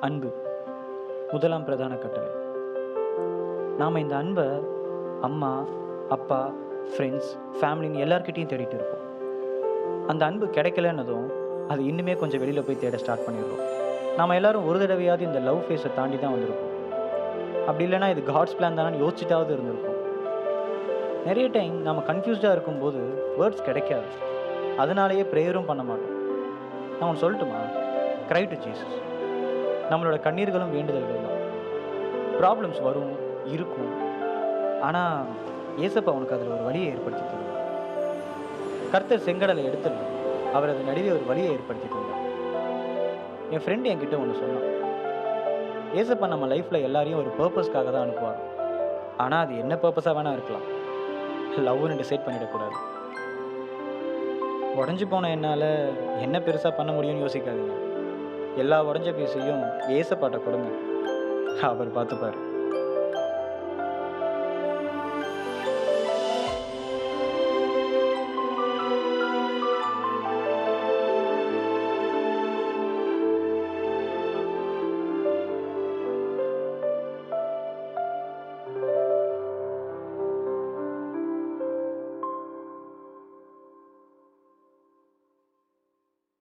அன்பு முதலாம் பிரதான கட்டளை. நாம் இந்த அன்பை அம்மா, அப்பா, ஃப்ரெண்ட்ஸ், ஃபேமிலின்னு எல்லார்கிட்டையும் தேடிட்டு இருப்போம். அந்த அன்பு கிடைக்கலன்னதும் அது இன்னுமே கொஞ்சம் வெளியில் போய் தேட ஸ்டார்ட் பண்ணிடுறோம். நாம் எல்லாரும் ஒரு தடவையாவது இந்த லவ் ஃபேஸை தாண்டி தான் வந்திருப்போம். அப்படி இல்லைனா இது காட்ஸ் பிளான் தானே யோசிச்சுட்டாவது இருந்திருப்போம். நிறைய டைம் நம்ம கன்ஃபியூஸ்டாக இருக்கும்போது வேர்ட்ஸ் கிடைக்காது. அதனாலேயே ப்ரேயரும் பண்ண மாட்டோம். நான் ஒன்று சொல்லட்டுமா? Cry to Jesus. நம்மளோட கண்ணீர்களும் வேண்டுதல்கள் தான். ப்ராப்ளம்ஸ் வரும், இருக்கும். ஆனால் ஏசப்பா உனக்கு அதில் ஒரு வழியை ஏற்படுத்தி தருவார். கர்த்தர் செங்கடலை எடுத்துடலாம், அவர் அது நடுவே ஒரு வழியை ஏற்படுத்தி தருவார். என் ஃப்ரெண்டு என்கிட்ட ஒன்று சொன்னான். ஏசப்பா நம்ம லைஃப்பில் எல்லாரையும் ஒரு பர்பஸ்க்காக தான் அனுப்புவார். ஆனால் அது என்ன பர்பஸாக வேணால் இருக்கலாம். லவ்னு டிசைட் பண்ணிடக்கூடாது. உடஞ்சி போன என்னால் என்ன பெருசாக பண்ண முடியும்னு யோசிக்காதீங்க. எல்லா உடஞ்ச பீஸையும் ஏசப்பாட்ட கொடுங்க, அவர் பார்த்துப்பார்.